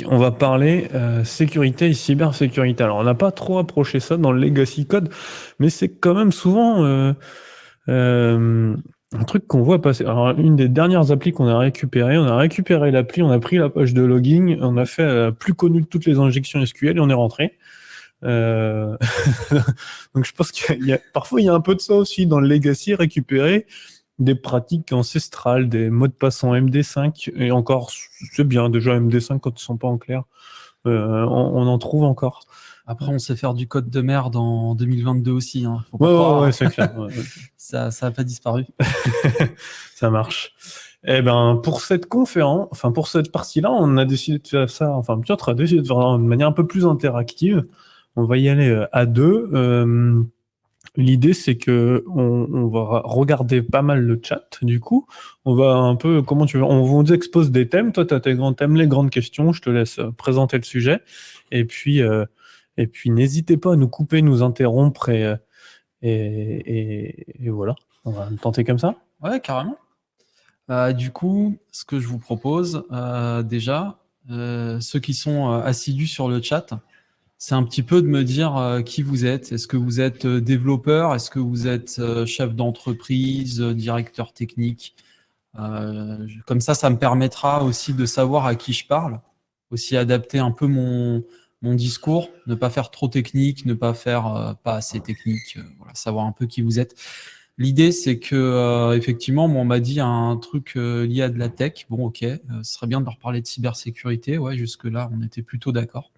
on va parler sécurité et cybersécurité. Alors, on n'a pas trop approché ça dans le legacy code, mais c'est quand même souvent un truc qu'on voit passer. Alors, une des dernières applis qu'on a récupéré l'appli, on a pris la page de login, on a fait la plus connue de toutes les injections SQL et on est rentré. Euh, Donc, je pense parfois, il y a un peu de ça aussi dans le legacy, récupérer des pratiques ancestrales, des mots de passe en MD5, et encore, c'est bien, déjà MD5 quand ils sont pas en clair, on en trouve encore. Après, on sait faire du code de merde en 2022 aussi, hein. Faut pas Ouais, croire, ouais, hein. c'est clair. Ouais. Ça a pas disparu. Ça marche. Eh ben, pour cette conférence, enfin, pour cette partie-là, on a décidé de faire ça, enfin, peut-être a décidé de faire ça de manière un peu plus interactive. On va y aller à deux. L'idée, c'est que on va regarder pas mal le chat. Du coup, on va un peu, comment tu veux, on vous expose des thèmes. Toi, tu as tes grands thèmes, les grandes questions. Je te laisse présenter le sujet. Et puis, n'hésitez pas à nous couper, nous interrompre et voilà. On va tenter comme ça. Ouais, carrément. Du coup, ce que je vous propose, déjà, ceux qui sont assidus sur le chat, c'est un petit peu de me dire qui vous êtes. Est-ce que vous êtes développeur? Est-ce que vous êtes chef d'entreprise, directeur technique? Comme ça me permettra aussi de savoir à qui je parle, aussi adapter un peu mon discours, ne pas faire trop technique, ne pas faire pas assez technique, voilà, savoir un peu qui vous êtes. L'idée, c'est que effectivement, moi, on m'a dit un truc lié à de la tech. Bon, ok, ce serait bien de leur parler de cybersécurité. Ouais, jusque-là, on était plutôt d'accord.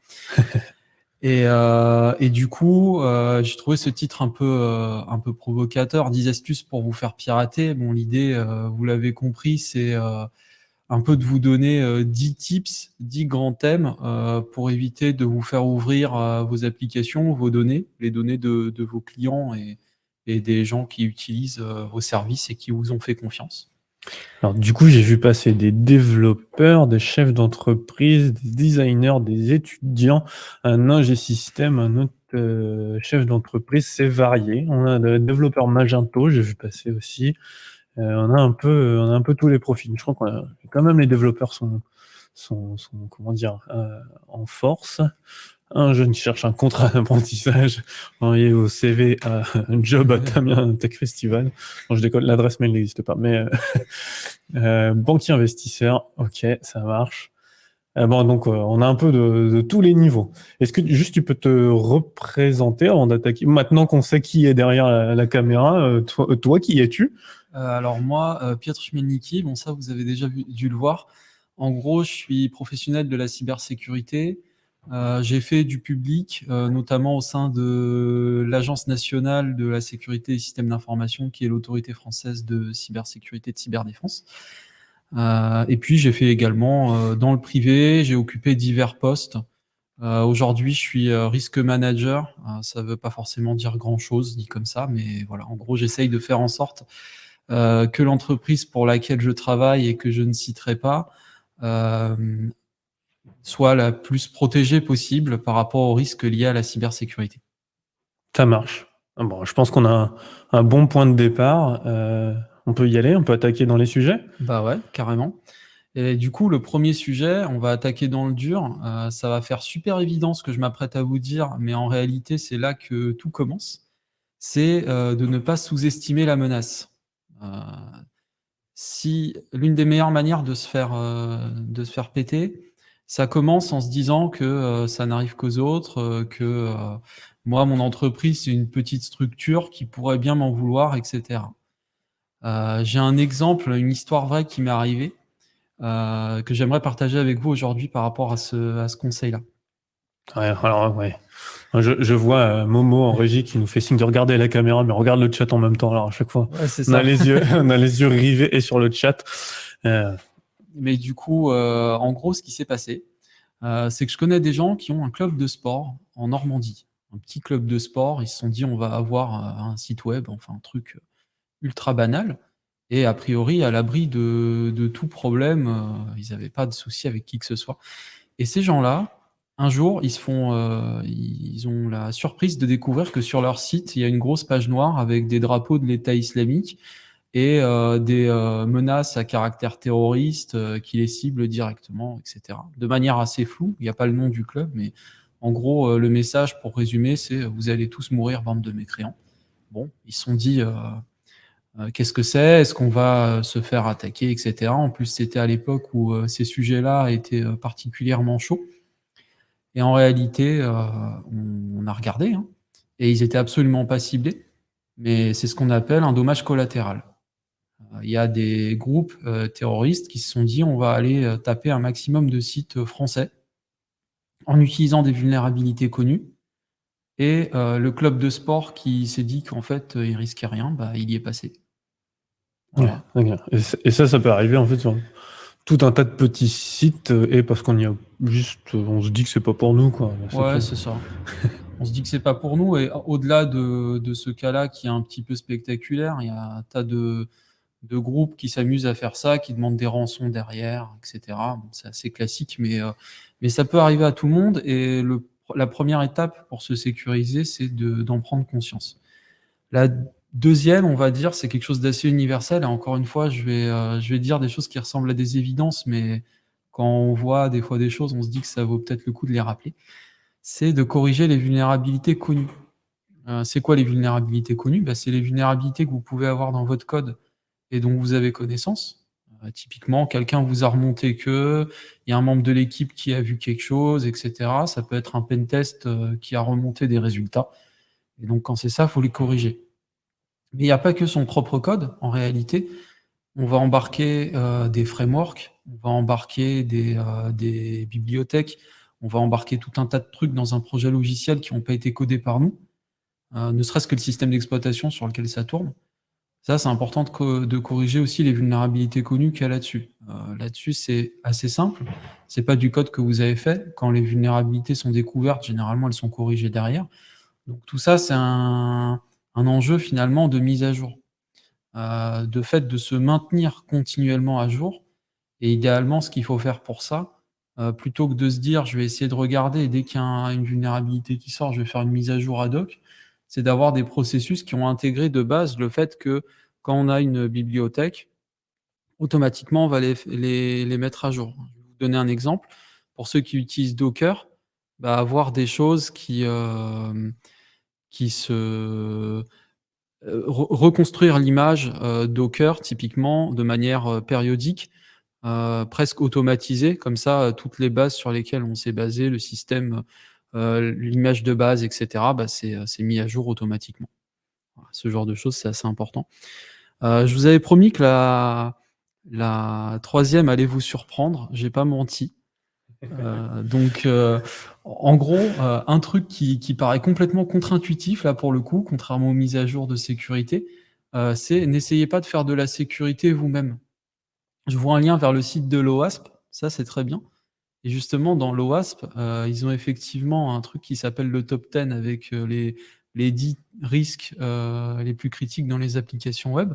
Et du coup, j'ai trouvé ce titre un peu provocateur, 10 astuces pour vous faire pirater. Bon, l'idée, vous l'avez compris, c'est un peu de vous donner 10 tips, 10 grands thèmes pour éviter de vous faire ouvrir vos applications, vos données, les données de vos clients et des gens qui utilisent vos services et qui vous ont fait confiance. Alors, du coup, j'ai vu passer des développeurs, des chefs d'entreprise, des designers, des étudiants, un ingé système, un autre chef d'entreprise. C'est varié. On a des développeurs Magento, j'ai vu passer aussi. On a un peu tous les profils. Je crois qu'on a quand même les développeurs sont comment dire, en force. Un jeune qui cherche un contrat d'apprentissage, envoyé au CV à un job à Damien Tech Festival. Non, je déconne, l'adresse mail n'existe pas, mais banquier investisseur, ok, ça marche. Bon, donc on a un peu de tous les niveaux. Est-ce que juste tu peux te représenter avant d'attaquer? Maintenant qu'on sait qui est derrière la caméra, toi, qui es-tu? Alors moi, Piotr Chmielnicki, bon ça vous avez déjà dû le voir. En gros, je suis professionnel de la cybersécurité. J'ai fait du public, notamment au sein de l'Agence nationale de la sécurité et systèmes d'information, qui est l'autorité française de cybersécurité et de cyberdéfense. Et puis j'ai fait également dans le privé, j'ai occupé divers postes. Aujourd'hui, je suis risk manager. Ça ne veut pas forcément dire grand-chose dit comme ça, mais voilà, en gros, j'essaye de faire en sorte que l'entreprise pour laquelle je travaille et que je ne citerai pas euh, soit la plus protégée possible par rapport aux risques liés à la cybersécurité. Ça marche. Bon, je pense qu'on a un bon point de départ. On peut y aller, on peut attaquer dans les sujets. Bah ouais, carrément. Et du coup, le premier sujet, on va attaquer dans le dur. Ça va faire super évident ce que je m'apprête à vous dire, mais en réalité, c'est là que tout commence. C'est de ne pas sous-estimer la menace. Euh, Si l'une des meilleures manières de se faire péter, ça commence en se disant que ça n'arrive qu'aux autres, que moi, mon entreprise, c'est une petite structure qui pourrait bien m'en vouloir, etc. J'ai un exemple, une histoire vraie qui m'est arrivée, que j'aimerais partager avec vous aujourd'hui par rapport à ce conseil-là. Ouais, alors, ouais. Je vois Momo en régie qui nous fait signe de regarder la caméra, mais regarde le chat en même temps. Alors à chaque fois, Ouais, c'est on a ça. les yeux, on a les yeux rivés et sur le chat. Mais du coup, en gros, ce qui s'est passé, c'est que je connais des gens qui ont un club de sport en Normandie. Un petit club de sport. Ils se sont dit, on va avoir un site web, enfin un truc ultra banal. Et a priori, à l'abri de tout problème, ils n'avaient pas de souci avec qui que ce soit. Et ces gens-là, un jour, ils ont la surprise de découvrir que sur leur site, il y a une grosse page noire avec des drapeaux de l'État islamique et des menaces à caractère terroriste qui les ciblent directement, etc. De manière assez floue, il n'y a pas le nom du club, mais en gros, le message, pour résumer, c'est vous allez tous mourir, bande de mécréants. Bon, ils se sont dit qu'est-ce que c'est? Est-ce qu'on va se faire attaquer, etc. En plus, c'était à l'époque où ces sujets-là étaient particulièrement chauds. Et en réalité, on a regardé, hein, et ils étaient absolument pas ciblés, mais c'est ce qu'on appelle un dommage collatéral. Il y a des groupes terroristes qui se sont dit on va aller taper un maximum de sites français en utilisant des vulnérabilités connues. Et le club de sport qui s'est dit qu'en fait il risquait rien, bah, il y est passé. Ouais, Voilà. d'accord. Et ça peut arriver en fait sur tout un tas de petits sites, et parce qu'on y a juste, on se dit que c'est pas pour nous, quoi. C'est Ouais, tout. c'est ça. On se dit que c'est pas pour nous, et au-delà de ce cas-là qui est un petit peu spectaculaire, il y a un tas de groupes qui s'amusent à faire ça, qui demandent des rançons derrière, etc. Bon, c'est assez classique, mais ça peut arriver à tout le monde, et la première étape pour se sécuriser, c'est d'en prendre conscience. La deuxième, on va dire, c'est quelque chose d'assez universel, et encore une fois, je vais dire des choses qui ressemblent à des évidences, mais quand on voit des fois des choses, on se dit que ça vaut peut-être le coup de les rappeler. C'est de corriger les vulnérabilités connues. C'est quoi les vulnérabilités connues? Bah, c'est les vulnérabilités que vous pouvez avoir dans votre code et dont vous avez connaissance. Typiquement, quelqu'un vous a remonté qu'il y a un membre de l'équipe qui a vu quelque chose, et cetera. Ça peut être un pentest qui a remonté des résultats, et donc quand c'est ça, il faut les corriger. Mais il n'y a pas que son propre code, en réalité. On va embarquer des frameworks, on va embarquer des bibliothèques, on va embarquer tout un tas de trucs dans un projet logiciel qui n'ont pas été codés par nous, ne serait-ce que le système d'exploitation sur lequel ça tourne. Ça, c'est important de corriger aussi les vulnérabilités connues qu'il y a là-dessus. Là-dessus, c'est assez simple. C'est pas du code que vous avez fait. Quand les vulnérabilités sont découvertes, généralement, elles sont corrigées derrière. Donc tout ça, c'est un enjeu finalement de mise à jour, de fait de se maintenir continuellement à jour. Et idéalement, ce qu'il faut faire pour ça, plutôt que de se dire: «Je vais essayer de regarder et dès qu'il y a une vulnérabilité qui sort, je vais faire une mise à jour ad hoc», c'est d'avoir des processus qui ont intégré de base le fait que quand on a une bibliothèque, automatiquement, on va les mettre à jour. Je vais vous donner un exemple. Pour ceux qui utilisent Docker, bah, avoir des choses qui se reconstruire l'image, Docker typiquement de manière, périodique, presque automatisée. Comme ça, toutes les bases sur lesquelles on s'est basé, le système, l'image de base, et cetera, bah, c'est mis à jour automatiquement. Voilà, ce genre de choses, c'est assez important. Je vous avais promis que la 3e allait vous surprendre, j'ai pas menti. Donc en gros, un truc qui paraît complètement contre-intuitif là pour le coup, contrairement aux mises à jour de sécurité, c'est n'essayez pas de faire de la sécurité vous-même. Je vois un lien vers le site de l'OWASP, ça c'est très bien, et justement dans l'OWASP, ils ont effectivement un truc qui s'appelle le top 10 avec, les 10 risques, les plus critiques dans les applications web.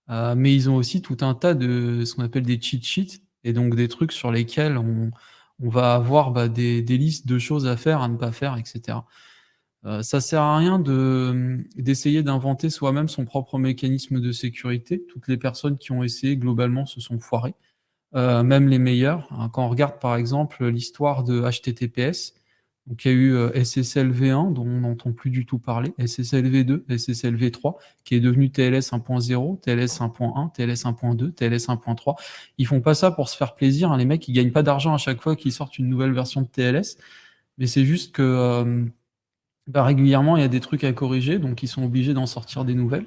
Mais ils ont aussi tout un tas de ce qu'on appelle des cheat sheets, et donc des trucs sur lesquels on va avoir, bah, des listes de choses à faire, à ne pas faire, et cetera. Ça sert à rien d'essayer d'inventer soi-même son propre mécanisme de sécurité. Toutes les personnes qui ont essayé globalement se sont foirées, même les meilleurs, hein. Quand on regarde par exemple l'histoire de HTTPS, donc il y a eu, SSL v1 dont on n'entend plus du tout parler, SSL v2, SSL v3 qui est devenu TLS 1.0, TLS 1.1, TLS 1.2, TLS 1.3. Ils font pas ça pour se faire plaisir, hein, les mecs, ils gagnent pas d'argent à chaque fois qu'ils sortent une nouvelle version de TLS, mais c'est juste que, bah, régulièrement, il y a des trucs à corriger, donc ils sont obligés d'en sortir des nouvelles,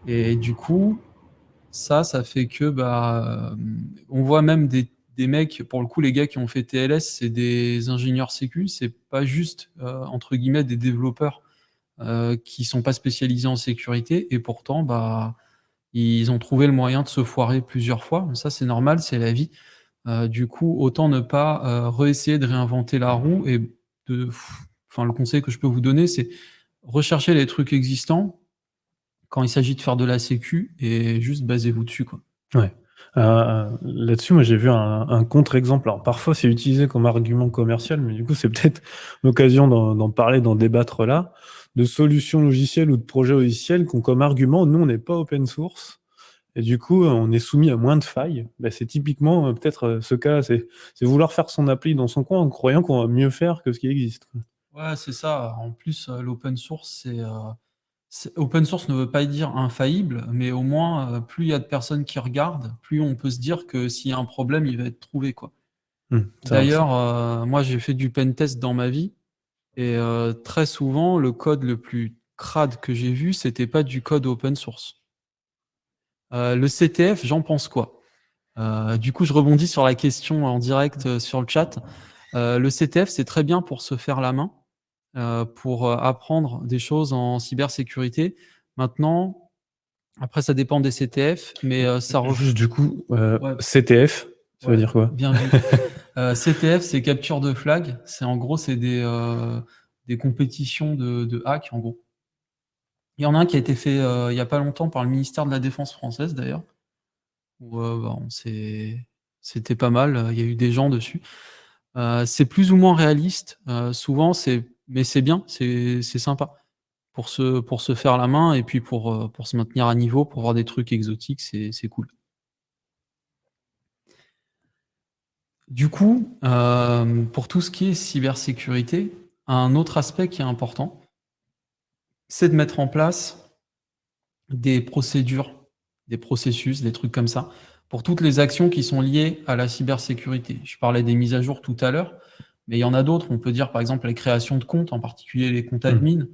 et du coup, ça fait que, bah, on voit même des mecs, pour le coup, les gars qui ont fait TLS, c'est des ingénieurs sécu, c'est pas juste, entre guillemets «des développeurs», qui sont pas spécialisés en sécurité, et pourtant, bah, ils ont trouvé le moyen de se foirer plusieurs fois. Ça, c'est normal, c'est la vie. Du coup, autant ne pas, réessayer de réinventer la roue, et de enfin, le conseil que je peux vous donner, c'est rechercher les trucs existants quand il s'agit de faire de la sécu, et juste basez-vous dessus, quoi. Ouais. Là-dessus, moi, j'ai vu un contre-exemple. Alors, parfois, c'est utilisé comme argument commercial, mais du coup, c'est peut-être l'occasion d'en parler, d'en débattre là, de solutions logicielles ou de projets logiciels qui ont comme argument: «Nous, on n'est pas open source et du coup, on est soumis à moins de failles». Bah, c'est typiquement, peut-être, ce cas-là, c'est vouloir faire son appli dans son coin en croyant qu'on va mieux faire que ce qui existe, quoi. Ouais, c'est ça. En plus, l'open source, open source ne veut pas dire infaillible, mais au moins, plus il y a de personnes qui regardent, plus on peut se dire que s'il y a un problème, il va être trouvé, quoi. C'est vrai que c'est D'ailleurs, moi, j'ai fait du pentest dans ma vie et très souvent, le code le plus crade que j'ai vu, c'était pas du code open source. Le CTF, j'en pense quoi? Du coup, je rebondis sur la question en direct, sur le chat. Le CTF, c'est très bien pour se faire la main, pour, apprendre des choses en cybersécurité. Maintenant, après ça dépend des CTF, mais, ça ref juste du coup, ouais, CTF, ça veut ouais, dire quoi? bien vu. CTF, c'est capture de flag. C'est en gros, c'est des compétitions de hack, en gros. Il y en a un qui a été fait, il y a pas longtemps par le ministère de la Défense française d'ailleurs, où, bah, c'était pas mal, il y a eu des gens dessus. C'est plus ou moins réaliste, souvent mais c'est bien, c'est sympa. Pour se faire la main et puis pour se maintenir à niveau, pour voir des trucs exotiques, c'est cool. Du coup, pour tout ce qui est cybersécurité, un autre aspect qui est important, c'est de mettre en place des procédures, des processus, des trucs comme ça, pour toutes les actions qui sont liées à la cybersécurité. Je parlais des mises à jour tout à l'heure, mais il y en a d'autres. On peut dire par exemple les créations de comptes, en particulier les comptes Mmh. admin,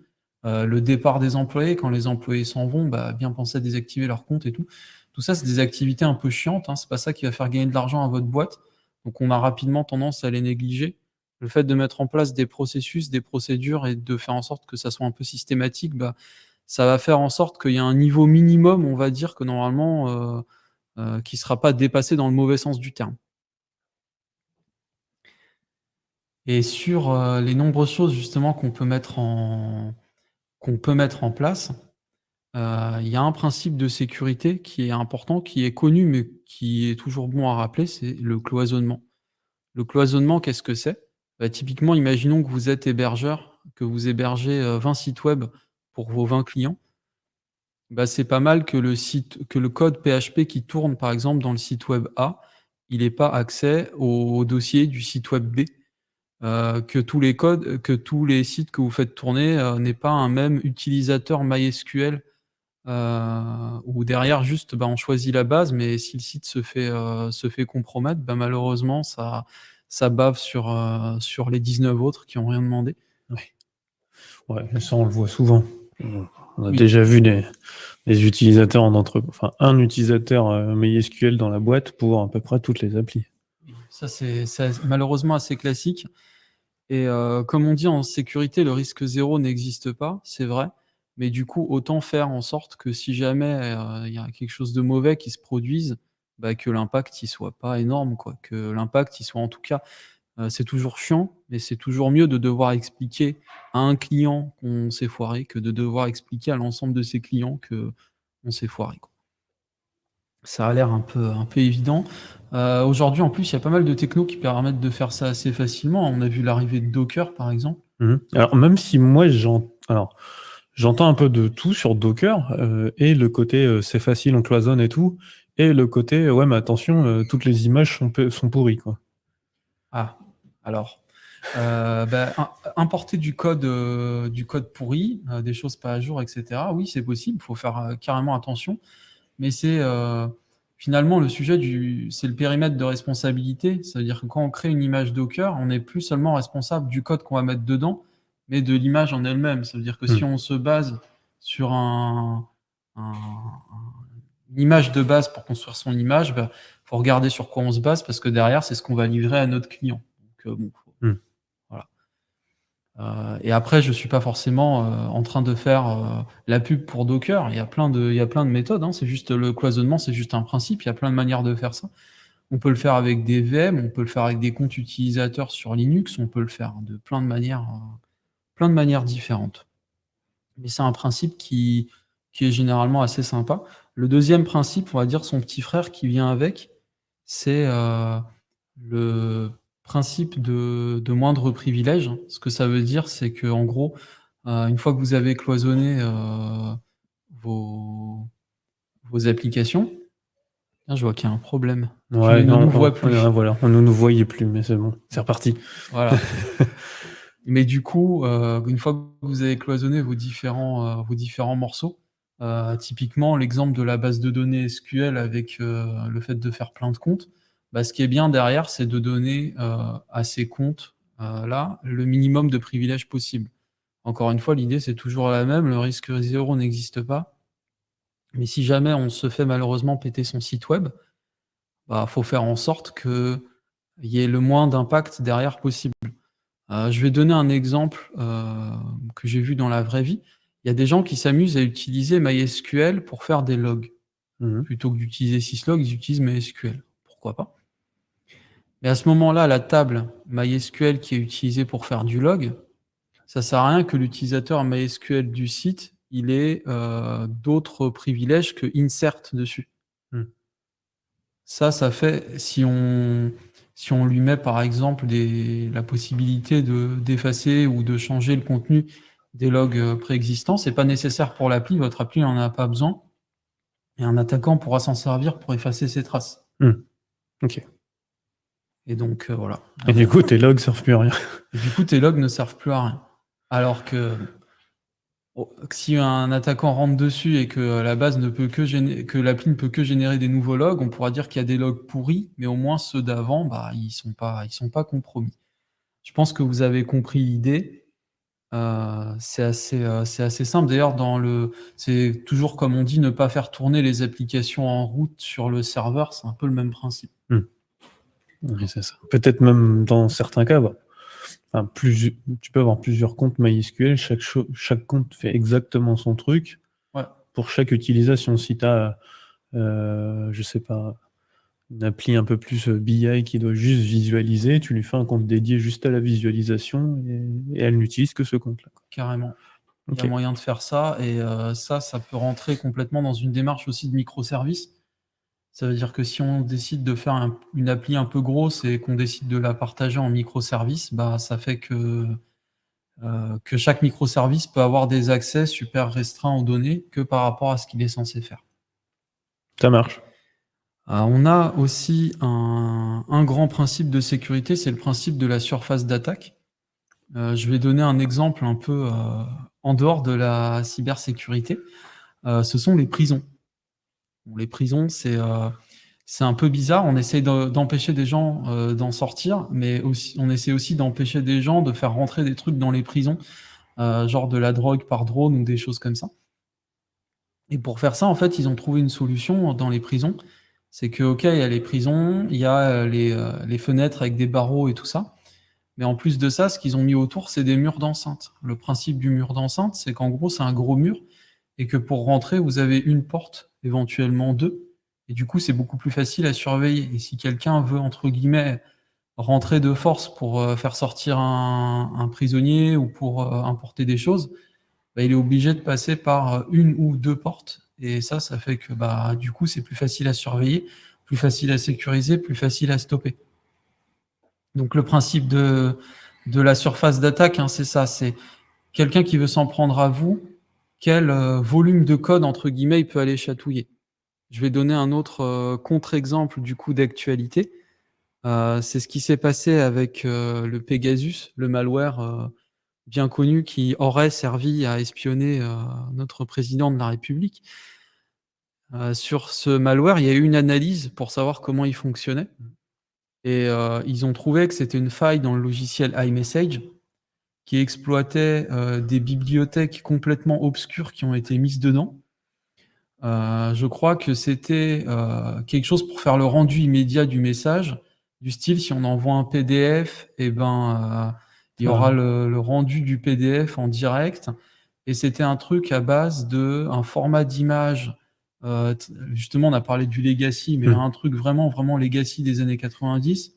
le départ des employés. Quand les employés s'en vont, bah, bien penser à désactiver leur compte et tout. Tout ça, c'est des activités un peu chiantes, hein. C'est pas ça qui va faire gagner de l'argent à votre boîte. Donc on a rapidement tendance à les négliger. Le fait de mettre en place des processus, des procédures et de faire en sorte que ça soit un peu systématique, bah, ça va faire en sorte qu'il y a un niveau minimum, on va dire que normalement, qui sera pas dépassé dans le mauvais sens du terme. Et sur, les nombreuses choses justement qu'on peut mettre en place, il y a un principe de sécurité qui est important, qui est connu, mais qui est toujours bon à rappeler, c'est le cloisonnement. Le cloisonnement, qu'est-ce que c'est? Bah, typiquement, imaginons que vous êtes hébergeur, que vous hébergez, 20 sites web pour vos 20 clients. Bah, c'est pas mal que le code PHP qui tourne, par exemple, dans le site web A, il ait pas accès au dossier du site web B. Que tous les sites que vous faites tourner, n'aient pas un même utilisateur MySQL, où derrière juste, bah, on choisit la base, mais si le site se fait compromettre, bah, malheureusement ça bave sur les 19 autres qui ont rien demandé. Ouais. Ouais, mais ça, on le voit souvent. On a Oui. déjà vu des utilisateurs enfin, un utilisateur, MySQL dans la boîte pour à peu près toutes les applis. Oui, ça c'est malheureusement assez classique et comme on dit en sécurité, le risque zéro n'existe pas, c'est vrai, mais du coup, autant faire en sorte que si jamais, il y a quelque chose de mauvais qui se produise, bah, que l'impact il soit pas énorme quoi, que l'impact il soit en tout cas, c'est toujours chiant, mais c'est toujours mieux de devoir expliquer à un client qu'on s'est foiré que de devoir expliquer à l'ensemble de ses clients qu'on s'est foiré quoi. Ça a l'air un peu évident. Aujourd'hui, en plus, il y a pas mal de technos qui permettent de faire ça assez facilement. On a vu l'arrivée de Docker, par exemple. Alors même si moi j'entends un peu de tout sur Docker, et le côté, c'est facile, on cloisonne et tout, et le côté, ouais, mais attention, toutes les images sont pourries, quoi. Ah, alors, bah, importer du code pourri, des choses pas à jour et cetera, oui, c'est possible, il faut faire, carrément attention. Mais finalement, le sujet c'est le périmètre de responsabilité. Ça veut dire que quand on crée une image Docker, on n'est plus seulement responsable du code qu'on va mettre dedans, mais de l'image en elle-même. Ça veut dire que si Mmh. on se base sur un une image de base pour construire son image, bah, faut regarder sur quoi on se base parce que derrière, c'est ce qu'on va livrer à notre client. Donc, bon, Mmh. voilà. Et après, je suis pas forcément, en train de faire, la pub pour Docker. Il y a plein de méthodes, hein. C'est juste le cloisonnement, c'est juste un principe. Il y a plein de manières de faire ça. On peut le faire avec des VM, on peut le faire avec des comptes utilisateurs sur Linux, on peut le faire de plein de manières différentes. Mais c'est un principe qui qui est généralement assez sympa. Le deuxième principe, on va dire son petit frère qui vient avec, c'est le principe de moindre privilège. Ce que ça veut dire, c'est qu'en gros, une fois que vous avez cloisonné vos, vos applications, ah, je vois qu'il y a un problème. Tu Ouais, ne nous vois plus. voilà, on ne nous voyait plus, mais c'est bon, c'est reparti. Voilà. Mais du coup, une fois que vous avez cloisonné vos différents morceaux, typiquement l'exemple de la base de données SQL avec, le fait de faire plein de comptes, bah, ce qui est bien derrière, c'est de donner, à ces comptes, là, le minimum de privilèges possible. Encore une fois, l'idée, c'est toujours la même, le risque zéro n'existe pas. Mais si jamais on se fait malheureusement péter son site web, bah, faut faire en sorte qu'il y ait le moins d'impact derrière possible. Je vais donner un exemple, que j'ai vu dans la vraie vie. Il y a des gens qui s'amusent à utiliser MySQL pour faire des logs. Mmh. Plutôt que d'utiliser Syslog, ils utilisent MySQL. Pourquoi pas? Mais à ce moment-là, la table MySQL qui est utilisée pour faire du log, ça sert à rien que l'utilisateur MySQL du site, il ait, d'autres privilèges que insert dessus. Mmh. Ça fait si on lui met par exemple la possibilité d'effacer ou de changer le contenu des logs, préexistants, c'est pas nécessaire pour l'appli, votre appli en a pas besoin et un attaquant pourra s'en servir pour effacer ses traces Mmh. OK. et donc voilà. Et du coup, tes logs servent plus à rien. Et du coup, tes logs ne servent plus à rien. Alors que si un attaquant rentre dessus et que la base ne peut que l'appli ne peut que générer des nouveaux logs, on pourra dire qu'il y a des logs pourris, mais au moins ceux d'avant, bah, ils sont pas compromis. Je pense que vous avez compris l'idée. C'est assez simple. D'ailleurs, c'est toujours comme on dit, ne pas faire tourner les applications en route sur le serveur, c'est un peu le même principe. Mmh. Oui, c'est ça. Peut-être même dans certains cas, bah, enfin, tu peux avoir plusieurs comptes MySQL, chaque compte fait exactement son truc Ouais, pour chaque utilisation. Si tu as, je sais pas, une appli un peu plus, BI qui doit juste visualiser, tu lui fais un compte dédié juste à la visualisation et elle n'utilise que ce compte-là, quoi. carrément. Il y a OK. moyen de faire ça et ça peut rentrer complètement dans une démarche aussi de microservices. Ça veut dire que si on décide de faire une appli un peu grosse et qu'on décide de la partager en microservices, bah, ça fait que chaque microservice peut avoir des accès super restreints aux données que par rapport à ce qu'il est censé faire. Ça marche. On a aussi un grand principe de sécurité, c'est le principe de la surface d'attaque. Je vais donner un exemple un peu, en dehors de la cybersécurité. Ce sont les prisons. Bon, les prisons, c'est un peu bizarre. On essaye d'empêcher des gens, d'en sortir, mais aussi on essaie aussi d'empêcher des gens de faire rentrer des trucs dans les prisons, genre de la drogue par drone ou des choses comme ça. Et pour faire ça, en fait, ils ont trouvé une solution dans les prisons. C'est que, OK, il y a les prisons, il y a, les fenêtres avec des barreaux et tout ça. Mais en plus de ça, ce qu'ils ont mis autour, c'est des murs d'enceinte. Le principe du mur d'enceinte, c'est qu'en gros, c'est un gros mur et que pour rentrer, vous avez une porte, éventuellement 2 et du coup, c'est beaucoup plus facile à surveiller et si quelqu'un veut, entre guillemets, «rentrer de force» pour, faire sortir un prisonnier ou pour, importer des choses, bah, il est obligé de passer par, 1 ou 2 portes et ça fait que, bah, du coup, c'est plus facile à surveiller, plus facile à sécuriser, plus facile à stopper. Donc le principe de la surface d'attaque, hein, c'est ça, c'est quelqu'un qui veut s'en prendre à vous, quel, «volume de code» entre guillemets, il peut aller chatouiller. Je vais donner un autre, contre-exemple du coup d'actualité. C'est ce qui s'est passé avec, le Pegasus, le malware, bien connu qui aurait servi à espionner, notre président de la République. Sur ce malware, il y a eu une analyse pour savoir comment il fonctionnait et ils ont trouvé que c'était une faille dans le logiciel iMessage qui exploitait, des bibliothèques complètement obscures qui ont été mises dedans. Je crois que c'était, quelque chose pour faire le rendu immédiat du message, du style si on envoie un PDF et ben, il y aura Ah, le rendu du PDF en direct et c'était un truc à base d'un format d'image, t justement on a parlé du legacy, mais mmh. un truc vraiment, vraiment legacy des années 90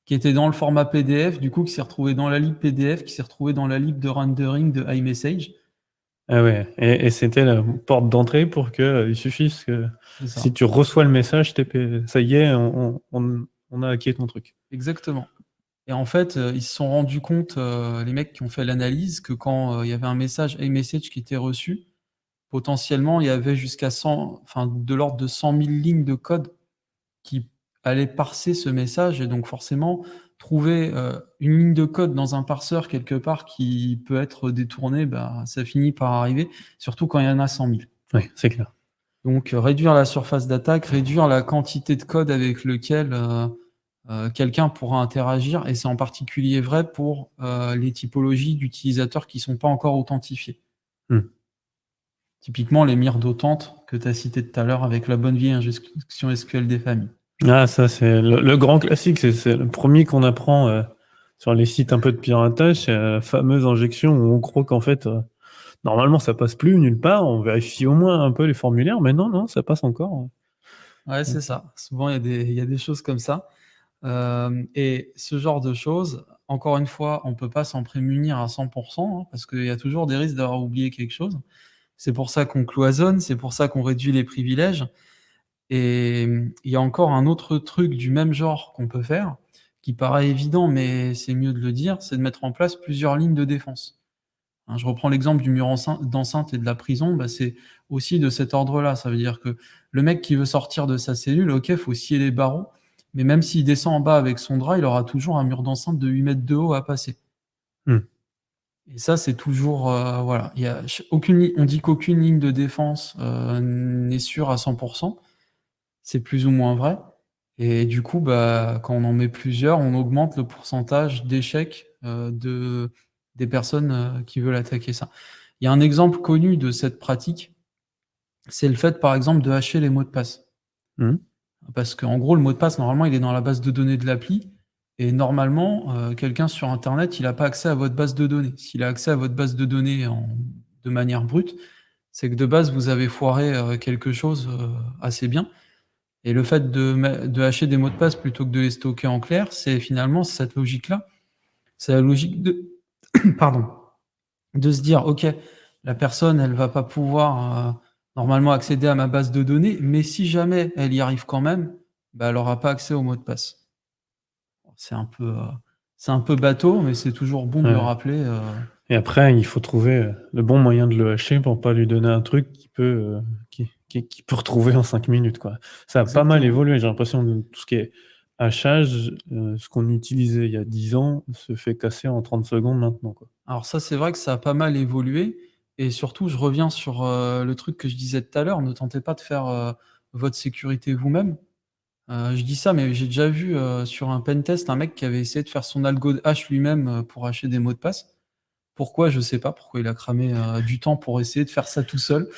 qui était dans le format PDF, du coup qui s'est retrouvé dans la lib PDF, qui s'est retrouvé dans la lib de rendering de iMessage Ah ouais, et c'était la porte d'entrée pour que, il suffise que C'est si ça. tu reçois le message, ça y est, on a hacké ton truc. Exactement. Et en fait, ils se sont rendus compte, les mecs qui ont fait l'analyse, que quand, il y avait un message iMessage qui était reçu, potentiellement, il y avait jusqu'à 100, enfin, de l'ordre de 100 000 lignes de code qui allaient parser ce message et donc forcément, trouver, une ligne de code dans un parseur quelque part qui peut être détournée, bah, ça finit par arriver, surtout quand il y en a 100 000. Oui, c'est clair. Donc, réduire la surface d'attaque, réduire la quantité de code avec lequel, quelqu'un pourra interagir et c'est en particulier vrai pour, les typologies d'utilisateurs qui sont pas encore authentifiés. Mmh. Typiquement les mires d'autante que tu as cité tout à l'heure avec la bonne vieille injection SQL des familles. Ah ça, c'est le grand classique, c'est le premier qu'on apprend, sur les sites un peu de piratage, c'est la fameuse injection où on croit qu'en fait, normalement ça passe plus nulle part, on vérifie au moins un peu les formulaires, mais non, non, ça passe encore. Ouais, Mmh. c'est ça. Souvent il y a des choses comme ça, et ce genre de choses, encore une fois, on peut pas s'en prémunir à 100 hein, parce qu'il y a toujours des risques d'avoir oublié quelque chose. C'est pour ça qu'on cloisonne, c'est pour ça qu'on réduit les privilèges. Et il y a encore un autre truc du même genre qu'on peut faire, qui paraît évident, mais c'est mieux de le dire, c'est de mettre en place plusieurs lignes de défense. Hein, je reprends l'exemple du mur d'enceinte et de la prison, bah, c'est aussi de cet ordre-là. Ça veut dire que le mec qui veut sortir de sa cellule, OK, faut scier les barreaux, mais même s'il descend en bas avec son drap, il aura toujours un mur d'enceinte de 8 mètres de haut à passer. Mmh. Et ça, c'est toujours, voilà, il y a ch aucune li on dit qu'aucune ligne de défense, n'est sûre à 100. C'est plus ou moins vrai et du coup, bah, quand on en met plusieurs, on augmente le pourcentage d'échecs, des personnes, qui veulent attaquer ça. Il y a un exemple connu de cette pratique, c'est le fait, par exemple, de hacher les mots de passe. Mmh. Parce qu'en gros, le mot de passe, normalement, il est dans la base de données de l'appli et normalement, quelqu'un sur internet, il a pas accès à votre base de données. S'il a accès à votre base de données de manière brute, c'est que de base, vous avez foiré, quelque chose, assez bien. Et le fait de hacher des mots de passe plutôt que de les stocker en clair, c'est finalement cette logique-là. C'est la logique de pardon, de se dire: «OK, la personne, elle va pas pouvoir, normalement accéder à ma base de données, mais si jamais elle y arrive quand même, bah, elle aura pas accès au mot de passe». C'est un peu, c'est un peu bateau, mais c'est toujours bon de le Ouais. rappeler, Et après, il faut trouver, le bon moyen de le hacher pour pas lui donner un truc qui peut, qui peut retrouver en 5 minutes, quoi. Ça a pas mal exactement. évolué, j'ai l'impression que tout ce qui est hachage, ce qu'on utilisait il y a 10 ans se fait casser en 30 secondes maintenant, quoi. Alors ça, c'est vrai que ça a pas mal évolué et surtout, je reviens sur, le truc que je disais tout à l'heure, ne tentez pas de faire, votre sécurité vous-même. Je dis ça, mais j'ai déjà vu, sur un pentest, un mec qui avait essayé de faire son algo de hash lui-même, pour hacher des mots de passe. Pourquoi? Je sais pas, pourquoi il a cramé, du temps pour essayer de faire ça tout seul.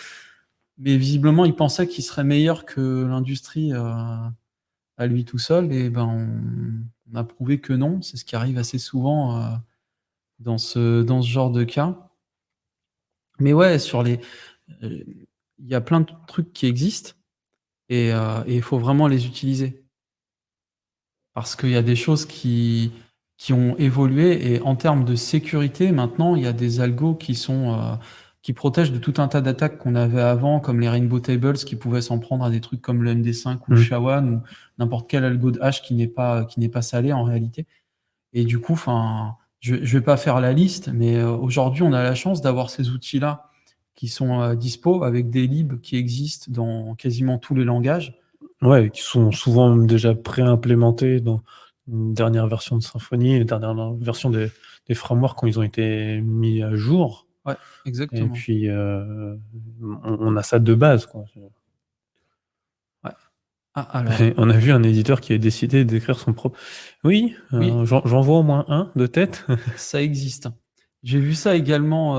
Mais visiblement, il pensait qu'il serait meilleur que l'industrie, à lui tout seul et ben, on a prouvé que non. C'est ce qui arrive assez souvent, dans ce genre de cas. Mais ouais, heu, il y a plein de trucs qui existent et il faut vraiment les utiliser. Parce qu'il y a des choses qui ont évolué et en termes de sécurité, maintenant, il y a des algos qui protègent de tout un tas d'attaques qu'on avait avant, comme les Rainbow Tables qui pouvaient s'en prendre à des trucs comme le MD5 ou le Mmh. SHA-1 ou n'importe quel algo de hash qui n'est pas salé en réalité et du coup, enfin, je vais pas faire la liste, mais aujourd'hui, on a la chance d'avoir ces outils-là qui sont, dispo avec des libs qui existent dans quasiment tous les langages. Ouais, qui sont souvent même déjà pré-implémentés dans une dernière version de Symfony, les dernières versions des frameworks quand ils ont été mis à jour Ouais, et exactement. puis, on a ça de base, quoi. Ouais. Ah alors, On a vu un éditeur qui a décidé d'écrire son propre oui, oui. j'en vois au moins un de tête. Ça existe. J'ai vu ça également,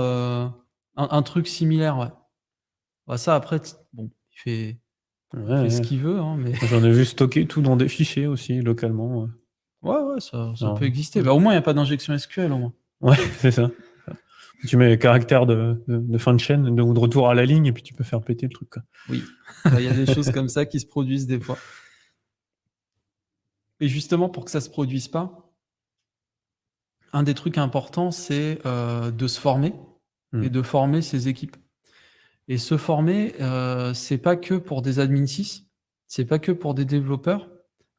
un truc similaire, ouais. Bah, ça après bon, Ouais, il fait ce ouais. qu'il veut, hein, mais J'en ai vu stocker tout dans des fichiers aussi localement, ouais, ouais, ça peut alors, exister. Bah, au moins il y a pas d'injection SQL au moins. ouais, c'est ça. Tu mets les caractères de fin de chaîne, ou de retour à la ligne et puis tu peux faire péter le truc, quoi. Oui, bah, il y a des choses comme ça qui se produisent des fois et justement pour que ça se produise pas, un des trucs importants c'est, de se former. et de former ses équipes. Et se former, c'est pas que pour des admin sys, c'est pas que pour des développeurs.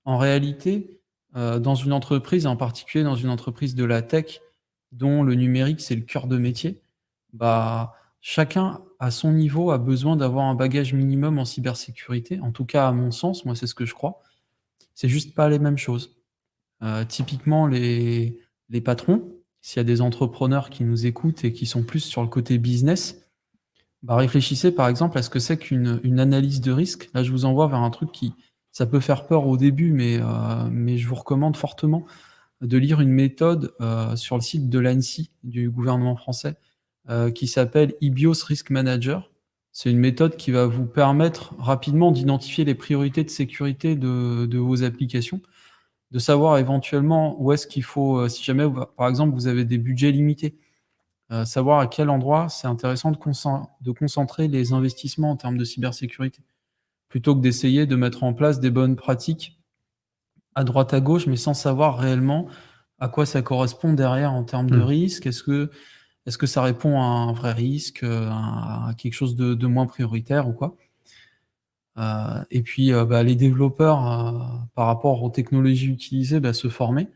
En réalité, dans une entreprise, en particulier dans une entreprise de la tech, dont le numérique, c'est le cœur de métier, bah, chacun, à son niveau, a besoin d'avoir un bagage minimum en cybersécurité. En tout cas, à mon sens, moi, c'est ce que je crois. C'est juste pas les mêmes choses. Typiquement, les patrons, s'il y a des entrepreneurs qui nous écoutent et qui sont plus sur le côté business, bah, réfléchissez par exemple à ce que c'est qu'une analyse de risque. Là, je vous envoie vers un truc qui ça peut faire peur au début, mais je vous recommande fortement de lire une méthode, sur le site de l'ANSSI, du gouvernement français, qui s'appelle EBIOS Risk Manager. C'est une méthode qui va vous permettre rapidement d'identifier les priorités de sécurité de vos applications, de savoir éventuellement où est-ce qu'il faut, si jamais, par exemple, vous avez des budgets limités, savoir à quel endroit c'est intéressant de concentrer les investissements en termes de cybersécurité, plutôt que d'essayer de mettre en place des bonnes pratiques à droite à gauche, mais sans savoir réellement à quoi ça correspond derrière en termes de Mmh. risque. Est-ce que ça répond à un vrai risque, à quelque chose de moins prioritaire ou quoi? Et puis, bah, les développeurs, par rapport aux technologies utilisées, bah, se former.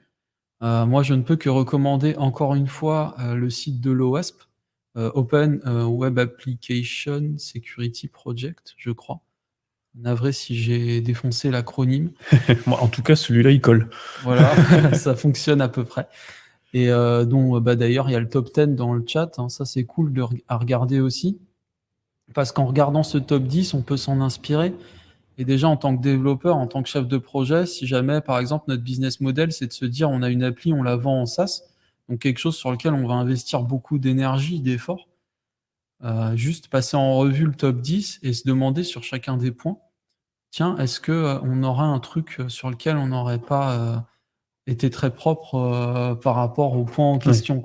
Moi, je ne peux que recommander encore une fois, le site de l'OWASP, Open, Web Application Security Project, je crois. Navré si j'ai défoncé l'acronyme. Moi, en tout cas, celui-là, il colle. Voilà, ça fonctionne à peu près et dont, bah, d'ailleurs, il y a le top 10 dans le chat, hein. Ça, c'est cool à regarder aussi parce qu'en regardant ce top 10, on peut s'en inspirer et déjà en tant que développeur, en tant que chef de projet, si jamais, par exemple, notre business model, c'est de se dire: «On a une appli, on la vend en SaaS», donc quelque chose sur lequel on va investir beaucoup d'énergie, d'efforts, juste passer en revue le top 10 et se demander sur chacun des points: «Tiens, est-ce que, on aura un truc, sur lequel on n'aurait pas, été très propre, par rapport au point en Ouais. question?»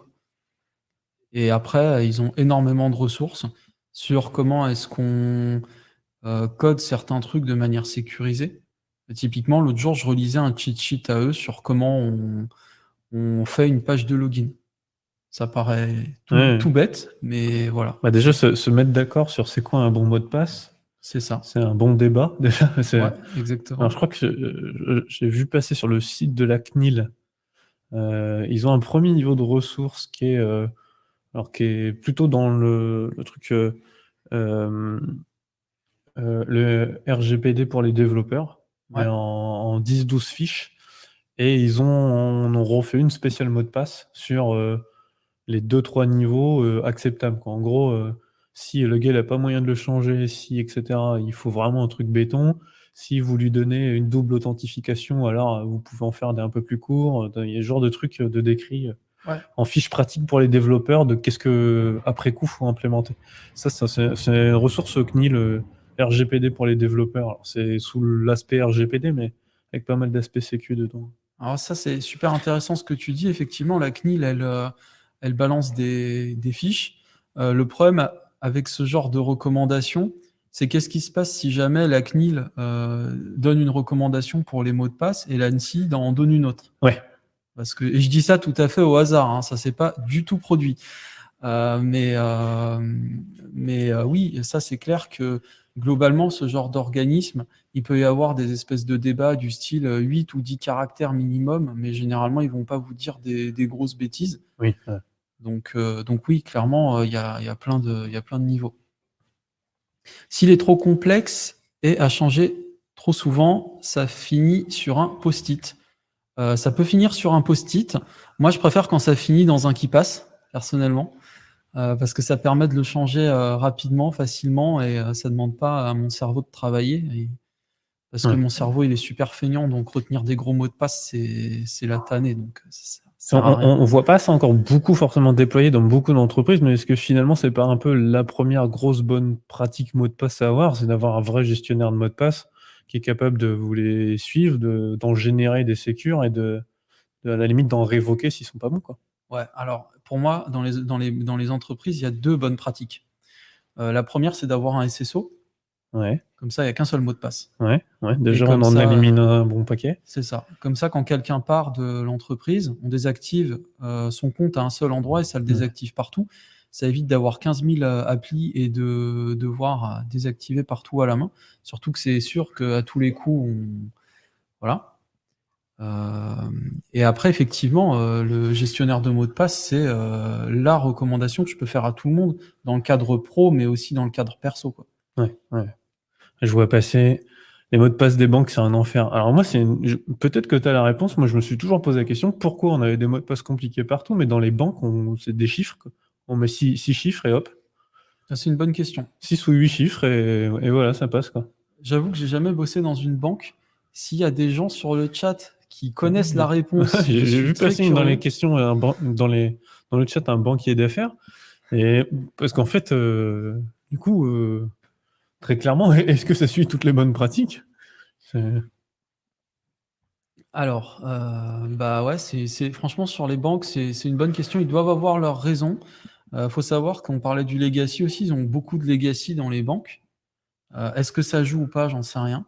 Et après, ils ont énormément de ressources sur comment est-ce qu'on code certains trucs de manière sécurisée. Typiquement, l'autre jour, je relisais un cheat sheet à eux sur comment on fait une page de login. Ça paraît Ouais, tout ouais. bête, mais voilà, Bah, déjà, se mettre d'accord sur c'est quoi un bon mot de passe, c'est ça. c'est un bon débat, déjà. Ouais, Alors je exactement. crois que j'ai vu passer sur le site de la CNIL, ils ont un premier niveau de ressources qui est plutôt dans le truc, le RGPD pour les développeurs, mais Ouais, en 10-12 fiches, et en ont refait une spéciale mot de passe sur, les 2-3 niveaux, acceptables, quoi. En gros, si le gars il a pas moyen de le changer, si et cetera, il faut vraiment un truc béton. Si vous lui donnez une double authentification, alors, vous pouvez en faire des un peu plus courts, il y a ce genre de trucs, de décrits, ouais. en fiche pratique pour les développeurs de qu'est-ce que après coup, faut implémenter. Ça, c'est une ressource CNIL, RGPD pour les développeurs. Alors c'est sous l'aspect RGPD, mais avec pas mal d'aspects sécu dedans. Alors ça, c'est super intéressant ce que tu dis. Effectivement, la CNIL, elle balance des fiches. Le problème avec ce genre de recommandation, c'est qu'est-ce qui se passe si jamais la CNIL donne une recommandation pour les mots de passe et l'ANSSI en donne une autre? Ouais, Parce que, et je dis ça tout à fait au hasard, hein, ça s'est pas du tout produit. Mais oui, ça c'est clair que globalement, ce genre d'organisme, il peut y avoir des espèces de débats du style 8 ou 10 caractères minimum, mais généralement, ils vont pas vous dire des grosses bêtises. oui, ouais. Donc oui, clairement, il y a plein de niveaux. S'il est trop complexe et à changer trop souvent, ça finit sur un post-it. Ça peut finir sur un post-it. Moi, je préfère quand ça finit dans un qui passe, personnellement. Parce que ça permet de le changer, rapidement, facilement et ça demande pas à mon cerveau de travailler et parce que Ouais. mon cerveau, il est super feignant, donc retenir des gros mots de passe, c'est la tannée, donc ça On sert à rien. on voit pas ça encore beaucoup forcément déployé dans beaucoup d'entreprises, mais est-ce que finalement c'est pas un peu la première grosse bonne pratique mot de passe à avoir? C'est d'avoir un vrai gestionnaire de mots de passe qui est capable de vous les suivre, d'en générer des sécures et à la limite d'en révoquer s'ils sont pas bons, quoi. Ouais, alors pour moi, dans les entreprises, il y a 2 bonnes pratiques. La première, c'est d'avoir un SSO, Ouais, comme ça, il y a qu'un seul mot de passe ouais, ouais, et déjà on comme en ça, élimine un bon paquet. c'est ça. Comme ça, quand quelqu'un part de l'entreprise, on désactive, son compte à un seul endroit et ça le Ouais. désactive partout. Ça évite d'avoir 15 000 applis et de devoir désactiver partout à la main. Surtout que c'est sûr qu'à tous les coups, voilà. Et après, effectivement, le gestionnaire de mots de passe, c'est la recommandation que je peux faire à tout le monde, dans le cadre pro, mais aussi dans le cadre perso, quoi. Ouais, ouais. Je vois passer les mots de passe des banques, c'est un enfer. Alors moi, peut-être que tu as la réponse. Moi, je me suis toujours posé la question, pourquoi on avait des mots de passe compliqués partout, mais dans les banques, c'est des chiffres, quoi. On met 6 chiffres et hop, Ça, c'est une bonne question. 6 ou 8 chiffres et voilà, ça passe, quoi. J'avoue que j'ai jamais bossé dans une banque. S'il y a des gens sur le chat qui connaissent la réponse, je J'ai suis vu très passer dans les curieux. questions, dans le chat, un banquier d'affaires. Et parce qu'en fait, du coup, très clairement, est-ce que ça suit toutes les bonnes pratiques? Alors, bah ouais, franchement, sur les banques, c'est une bonne question. Ils doivent avoir leurs raisons. Faut savoir qu'on parlait du legacy aussi. Ils ont beaucoup de legacy dans les banques. Est-ce que ça joue ou pas? J'en sais rien.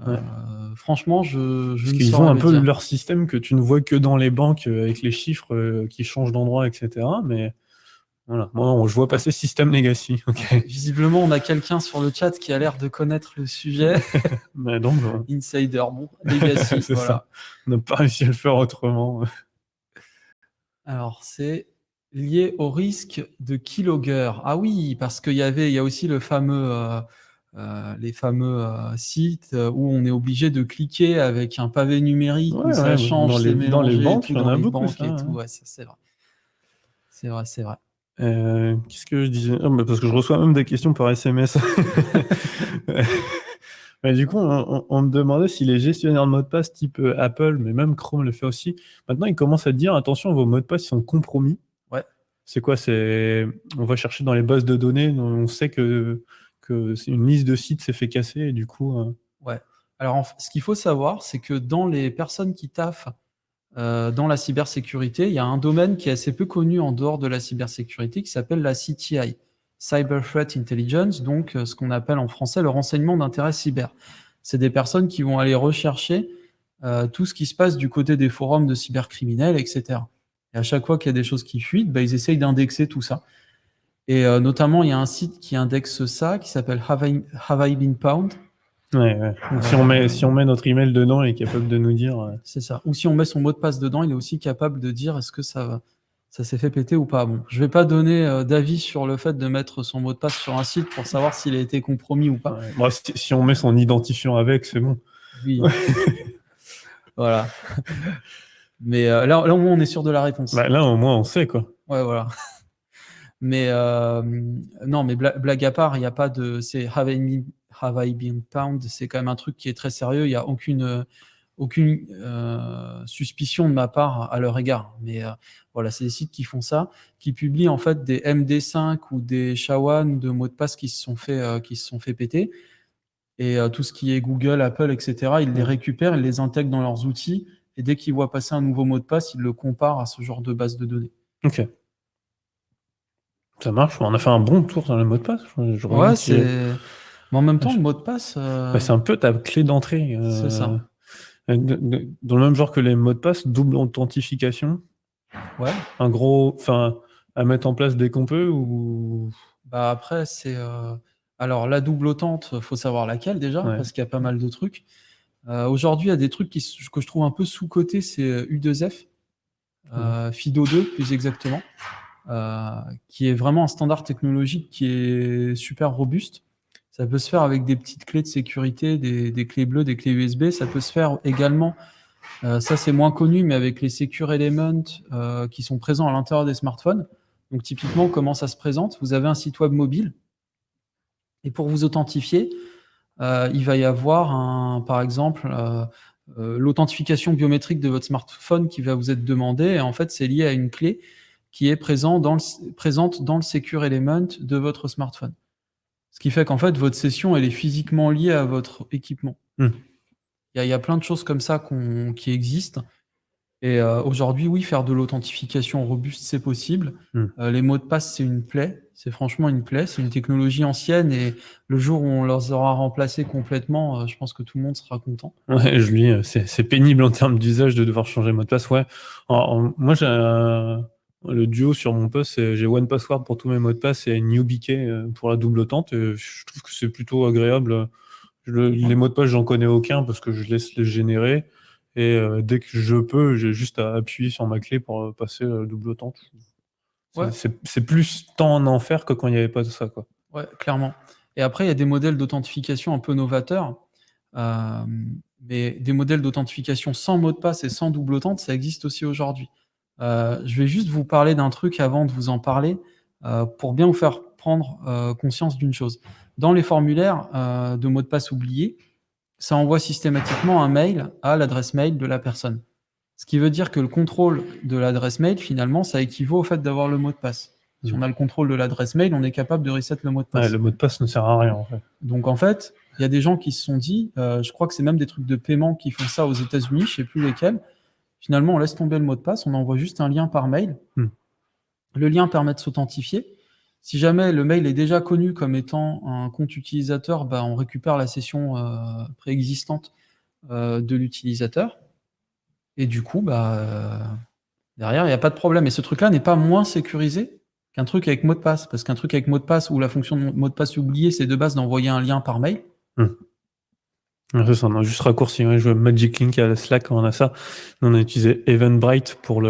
Ouais. Franchement, je Parce ne qu'ils ont saurais un le peu dire. leur système que tu ne vois que dans les banques, avec les chiffres qui changent d'endroit, etc. Mais voilà, moi, je vois passer système legacy. Ok. Visiblement, on a quelqu'un sur le chat qui a l'air de connaître le sujet. Mais donc, Insider, bon, legacy, c'est ça. voilà. On n'a pas réussi à le faire autrement. Alors, c'est lié au risque de keylogger. Ah oui, parce qu'il y a aussi les fameux sites où on est obligé de cliquer avec un pavé numérique où Ouais, ça ouais, change, c'est dans les mélangé et banques, tout il y en dans a les beaucoup, banques ça, et tout. hein. Ouais, ça, c'est vrai. C'est vrai, c'est vrai. Qu'est-ce que je disais? Ah, bah, parce que je reçois même des questions par SMS. Mais du coup, on me demandait si les gestionnaires de mots de passe type Apple, mais même Chrome le fait aussi. Maintenant, ils commencent à dire, attention, vos mots de passe sont compromis. Ouais. C'est quoi? On va chercher dans les bases de données, on sait que c'est une liste de sites s'est fait casser, et du coup, Ouais. Alors, ce qu'il faut savoir, c'est que dans les personnes qui taffent dans la cybersécurité, il y a un domaine qui est assez peu connu en dehors de la cybersécurité qui s'appelle la CTI, Cyber Threat Intelligence, donc ce qu'on appelle en français le renseignement d'intérêt cyber. C'est des personnes qui vont aller rechercher tout ce qui se passe du côté des forums de cybercriminels, etc. Et à chaque fois qu'il y a des choses qui fuitent, bah, ils essayent d'indexer tout ça. Et notamment, il y a un site qui indexe ça, qui s'appelle Have I Been Pwned? ouais. Donc, si on met notre email dedans, il est capable de nous dire. C'est ça. Ou si on met son mot de passe dedans, il est aussi capable de dire est-ce que ça s'est fait péter ou pas. Bon, je vais pas donner d'avis sur le fait de mettre son mot de passe sur un site pour savoir s'il a été compromis ou pas. Ouais. Bon, si on met son identifiant avec, c'est bon. Oui. Voilà. Mais là, au moins, on est sûr de la réponse. Bah, là, au moins, on sait, quoi. Ouais, voilà. Mais non, mais blague à part, il n'y a pas de. C'est Have I Been Pwned, c'est quand même un truc qui est très sérieux. Il n'y a aucune suspicion de ma part à leur égard. Mais voilà, c'est des sites qui font ça, qui publient en fait des MD5 ou des SHA-1 de mots de passe qui se sont fait péter. Et tout ce qui est Google, Apple, etc., ils les récupèrent, ils les intègrent dans leurs outils. Et dès qu'ils voient passer un nouveau mot de passe, ils le comparent à ce genre de base de données. Ok. Ça marche. On a fait un bon tour dans le mot de passe. Je Ouais, regarde mais en même temps, le mot de passe, bah, c'est un peu ta clé d'entrée. c'est ça. Dans le même genre que les mots de passe, double authentification. Ouais. Enfin, à mettre en place dès qu'on peut ou. Bah après, alors la double autente, faut savoir laquelle déjà, Ouais. parce qu'il y a pas mal de trucs. Aujourd'hui, il y a des trucs que je trouve un peu sous-cotés, c'est U2F, FIDO2 plus exactement, qui est vraiment un standard technologique qui est super robuste. Ça peut se faire avec des petites clés de sécurité, des clés bleues, des clés USB. Ça peut se faire également, ça c'est moins connu, mais avec les Secure Element qui sont présents à l'intérieur des smartphones. Donc typiquement, comment ça se présente? Vous avez un site web mobile, et pour vous authentifier, il va y avoir par exemple, l'authentification biométrique de votre smartphone qui va vous être demandée. Et en fait, c'est lié à une clé qui est présente dans le Secure Element de votre smartphone. Ce qui fait qu'en fait, votre session, elle est physiquement liée à votre équipement. Il y a plein de choses comme ça qui existent. Et aujourd'hui, oui, faire de l'authentification robuste, c'est possible. Les mots de passe, c'est une plaie. C'est franchement une plaie. C'est une technologie ancienne et le jour où on les aura remplacés complètement, je pense que tout le monde sera content. Ouais, c'est pénible en termes d'usage de devoir changer de mot de passe. Ouais. Moi, Le duo sur mon poste, j'ai One Password pour tous mes mots de passe et NewBK pour la double autente. Je trouve que c'est plutôt agréable. Les mots de passe, j'en connais aucun parce que je laisse les générer. Et dès que je peux, j'ai juste à appuyer sur ma clé pour passer double autente. Ouais, C'est plus temps en enfer que quand il n'y avait pas de ça, quoi. ouais, clairement. Et après, il y a des modèles d'authentification un peu novateurs. Mais des modèles d'authentification sans mot de passe et sans double autente, ça existe aussi aujourd'hui. Je vais juste vous parler d'un truc avant de vous en parler, pour bien vous faire prendre, conscience d'une chose. Dans les formulaires, de mots de passe oubliés, ça envoie systématiquement un mail à l'adresse mail de la personne. Ce qui veut dire que le contrôle de l'adresse mail, finalement, ça équivaut au fait d'avoir le mot de passe. Si on a le contrôle de l'adresse mail, on est capable de reset le mot de Ouais, passe. le mot de passe ne sert à rien, en fait. Donc en fait, il y a des gens qui se sont dit, je crois que c'est même des trucs de paiement qui font ça aux États-Unis, je sais plus lesquels. Finalement, on laisse tomber le mot de passe, on envoie juste un lien par mail. Le lien permet de s'authentifier. Si jamais le mail est déjà connu comme étant un compte utilisateur, bah, on récupère la session préexistante de l'utilisateur. Et du coup, derrière, il n'y a pas de problème. Et ce truc-là n'est pas moins sécurisé qu'un truc avec mot de passe. Parce qu'un truc avec mot de passe où la fonction de mot de passe oublié, c'est de base d'envoyer un lien par mail. C'est ça, on a juste raccourci. Ouais, je vois Magic Link à Slack, on a ça. Nous, on a utilisé Eventbrite pour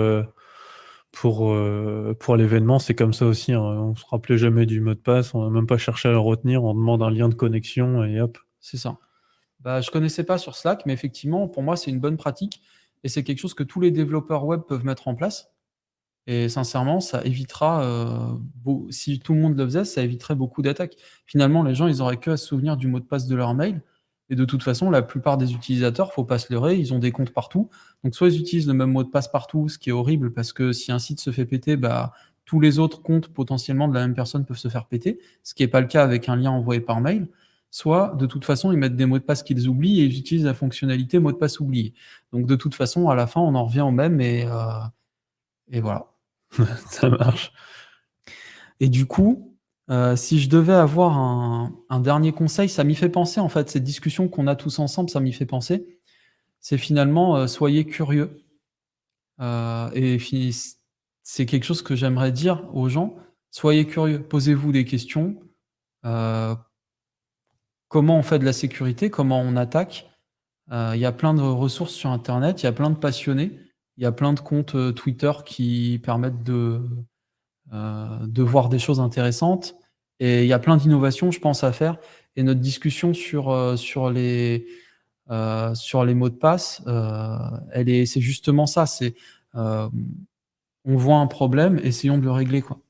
l'événement. C'est comme ça aussi, hein. On se rappelait jamais du mot de passe, on n'a même pas cherché à le retenir. On demande un lien de connexion et hop. C'est ça. Je connaissais pas sur Slack, mais effectivement, pour moi, c'est une bonne pratique et c'est quelque chose que tous les développeurs web peuvent mettre en place. Et sincèrement, ça évitera, si tout le monde le faisait, ça éviterait beaucoup d'attaques. Finalement, les gens, ils auraient que à se souvenir du mot de passe de leur mail. Et de toute façon, la plupart des utilisateurs, faut pas se leurrer, ils ont des comptes partout. Donc, soit ils utilisent le même mot de passe partout, ce qui est horrible parce que si un site se fait péter, tous les autres comptes potentiellement de la même personne peuvent se faire péter, ce qui n'est pas le cas avec un lien envoyé par mail. Soit, de toute façon, ils mettent des mots de passe qu'ils oublient et ils utilisent la fonctionnalité mot de passe oublié. Donc, de toute façon, à la fin, on en revient au même et voilà. Ça marche. Et du coup, si je devais avoir un dernier conseil, ça m'y fait penser en fait, cette discussion qu'on a tous ensemble, ça m'y fait penser. C'est finalement, soyez curieux, et c'est quelque chose que j'aimerais dire aux gens. Soyez curieux, posez-vous des questions. Heu, Comment on fait de la sécurité? Comment on attaque? Il y a plein de ressources sur internet, il y a plein de passionnés, il y a plein de comptes, Twitter qui permettent de voir des choses intéressantes et il y a plein d'innovations, je pense, à faire et notre discussion sur les mots de passe, c'est justement ça, hem, on voit un problème, essayons de le régler, quoi.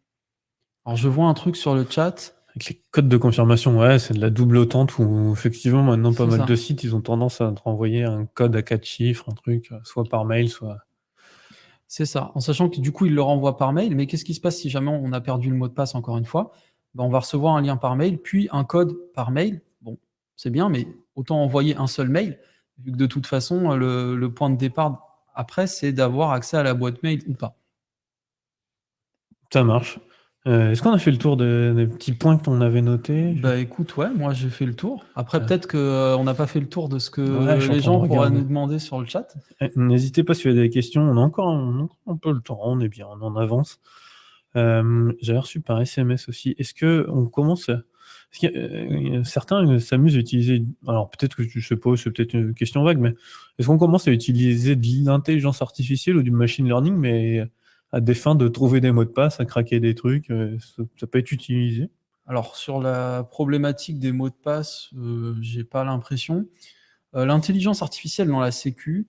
Alors je vois un truc sur le chat. Avec les codes de confirmation, ouais, c'est de la double autente où effectivement, maintenant, pas C'est mal ça. de sites, ils ont tendance à te renvoyer un code à 4 chiffres, un truc, soit par mail, soit. C'est ça, en sachant que du coup, il le renvoie par mail, mais qu'est-ce qui se passe si jamais on a perdu le mot de passe encore une fois? On va recevoir un lien par mail, puis un code par mail. Bon, c'est bien, mais autant envoyer un seul mail, vu que de toute façon, le point de départ après, c'est d'avoir accès à la boîte mail ou pas. Ça marche. Est-ce qu'on a fait le tour des petits points qu'on avait notés? Écoute, ouais, moi j'ai fait le tour. Après, Ah. peut-être que, on n'a pas fait le tour de ce Ouais, je que suis en les train de gens pourraient regarder. nous demander sur le chat. N'hésitez pas si vous avez des questions, on a encore un peu le temps, on est bien, on en avance. J'avais reçu par SMS aussi. Est-ce qu'on commence est-ce qu'il y a, certains s'amusent à utiliser, alors peut-être que je sais pas, c'est peut-être une question vague, mais est-ce qu'on commence à utiliser de l'intelligence artificielle ou du machine learning, mais à des fins de trouver des mots de passe, à craquer des trucs, ça peut être utilisé? Alors sur la problématique des mots de passe, j'ai pas l'impression. L'intelligence artificielle dans la sécu,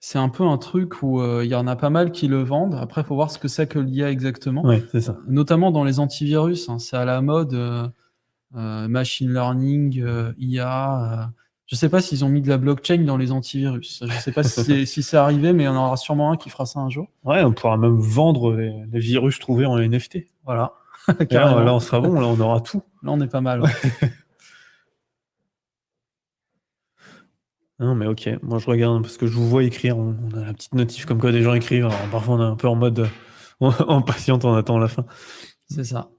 c'est un peu un truc où, il y en a pas mal qui le vendent. Après, il faut voir ce que c'est que l'IA exactement, Ouais, c'est ça. notamment dans les antivirus, hein. C'est à la mode, machine learning, IA, je sais pas s'ils ont mis de la blockchain dans les antivirus. Je sais pas si c'est arrivé, mais il y en aura sûrement un qui fera ça un jour. Ouais, on pourra même vendre les virus trouvés en NFT. Voilà, Et là, carrément. on sera bon, là, on aura tout. Là, on est pas mal, ouais. Non, mais OK. Moi, je regarde parce que je vous vois écrire. On a la petite notif comme quoi des gens écrivent. Alors, parfois, on est un peu en mode, on patiente, on attend la fin. C'est ça.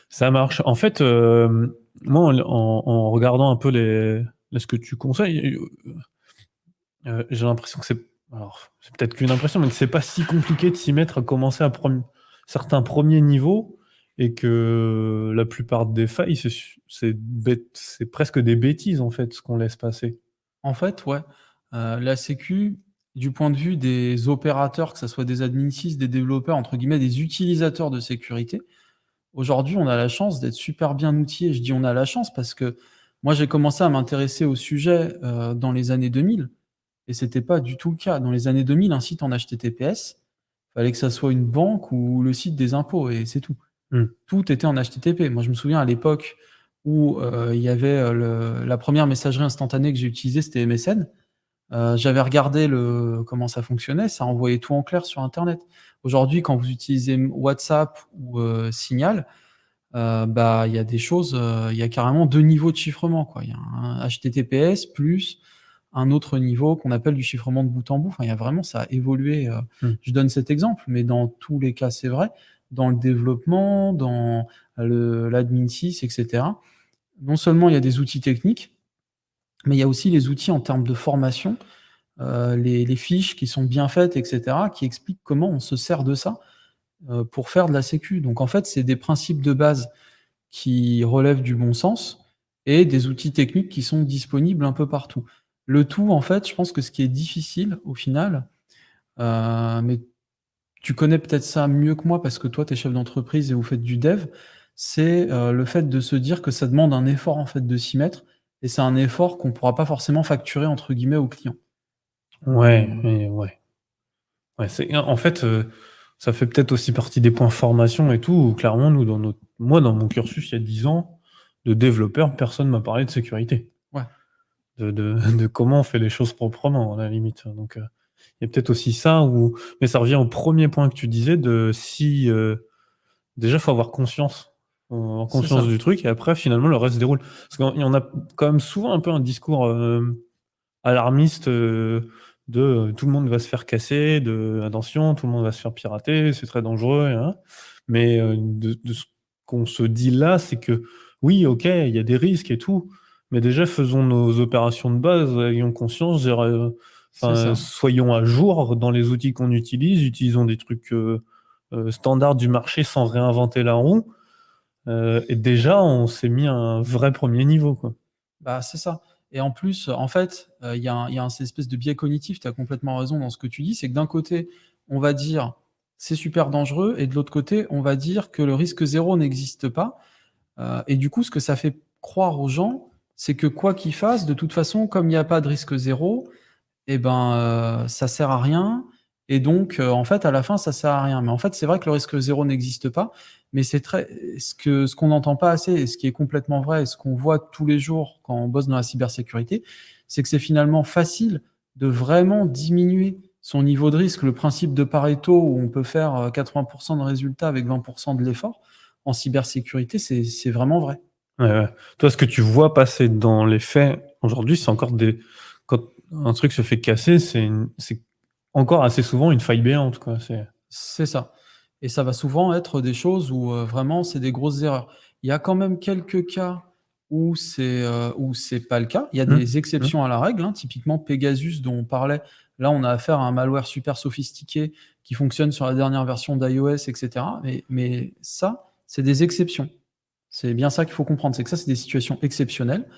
Ça marche. En fait, moi, en regardant un peu ce que tu conseilles, j'ai l'impression que c'est, alors, c'est peut-être qu'une impression, mais que c'est pas si compliqué de s'y mettre, à commencer certains premiers niveaux et que la plupart des failles, c'est presque des bêtises, en fait, ce qu'on laisse passer. En fait, ouais, la sécu, du point de vue des opérateurs, que ça soit des admin 6, des développeurs, entre guillemets, «des utilisateurs de sécurité», aujourd'hui, on a la chance d'être super bien outillés. Je dis: «On a la chance» parce que moi, j'ai commencé à m'intéresser au sujet, dans les années 2000 et c'était pas du tout le cas. Dans les années 2000, un site en HTTPS, fallait que ça soit une banque ou le site des impôts et c'est tout. Mmh. Tout était en HTTP. Moi, je me souviens à l'époque où, il y avait, la première messagerie instantanée que j'ai utilisée, c'était MSN. J'avais regardé comment ça fonctionnait, ça envoyait tout en clair sur internet. Aujourd'hui, quand vous utilisez WhatsApp ou, Signal, bah, il y a des choses, il y a carrément 2 niveaux de chiffrement, quoi. Il y a un HTTPS plus un autre niveau qu'on appelle du chiffrement de bout en bout. Enfin, il y a vraiment ça a évolué, Mmh. je donne cet exemple, mais dans tous les cas, c'est vrai. Dans le développement, dans l'admin 6 et cetera. Non seulement il y a des outils techniques, mais il y a aussi les outils en termes de formation, les fiches qui sont bien faites et cetera, qui expliquent comment on se sert de ça, pour faire de la sécu. Donc en fait, c'est des principes de base qui relèvent du bon sens et des outils techniques qui sont disponibles un peu partout. Le tout, en fait, je pense que ce qui est difficile au final, mais tu connais peut-être ça mieux que moi parce que toi, tu es chef d'entreprise et vous faites du dev, c'est, le fait de se dire que ça demande un effort, en fait, de s'y mettre et c'est un effort qu'on pourra pas forcément «facturer» entre guillemets au client. Ouais, et ouais. Ouais, en fait, ça fait peut-être aussi partie des points formation et tout, où clairement nous moi dans mon cursus il y a 10 ans, de développeur, personne m'a parlé de sécurité. Ouais, De comment on fait les choses proprement à la limite, donc il y a peut-être aussi ça mais ça revient au premier point que tu disais de si, déjà faut avoir c'est conscience ça. du truc et après finalement le reste se déroule. Parce qu'il y en a quand même souvent un peu un discours, alarmiste, tout le monde va se faire casser, de attention, tout le monde va se faire pirater, c'est très dangereux, hein. Mais, de ce qu'on se dit là, c'est que oui, OK, il y a des risques et tout, mais déjà faisons nos opérations de base, ayons conscience, C'est ça. soyons à jour dans les outils qu'on utilise, utilisons des trucs, standards du marché sans réinventer la roue, et déjà on s'est mis à un vrai premier niveau, quoi. Bah, c'est ça et en plus, en fait, il y a cette espèce de biais cognitif, tu as complètement raison dans ce que tu dis, c'est que d'un côté, on va dire: «C'est super dangereux» et de l'autre côté, on va dire que le risque zéro n'existe pas, et du coup, ce que ça fait croire aux gens, c'est que quoi qu'ils fassent, de toute façon, comme il y a pas de risque zéro et ben, ça sert à rien et donc en fait, à la fin, ça sert à rien. Mais en fait, c'est vrai que le risque zéro n'existe pas, mais c'est très ce qu'on n'entend pas assez et ce qui est complètement vrai et ce qu'on voit tous les jours quand on bosse dans la cybersécurité, c'est que c'est finalement facile de vraiment diminuer son niveau de risque. Le principe de Pareto où on peut faire, 80 de résultats avec 20 de l'effort, en cybersécurité, c'est vraiment vrai. Ouais, ouais. Toi, ce que tu vois passer dans les faits aujourd'hui, c'est encore quand un truc se fait casser, c'est encore assez souvent une faille béante, quoi. C'est ça et ça va souvent être des choses où, vraiment c'est des grosses erreurs. Il y a quand même quelques cas où c'est pas le cas. Il y a Mmh, des mmh. exceptions à la règle, hein, typiquement Pegasus dont on parlait. Là, on a affaire à un malware super sophistiqué qui fonctionne sur la dernière version d'iOS et cetera, mais ça, c'est des exceptions. C'est bien ça qu'il faut comprendre, c'est que ça, c'est des situations exceptionnelles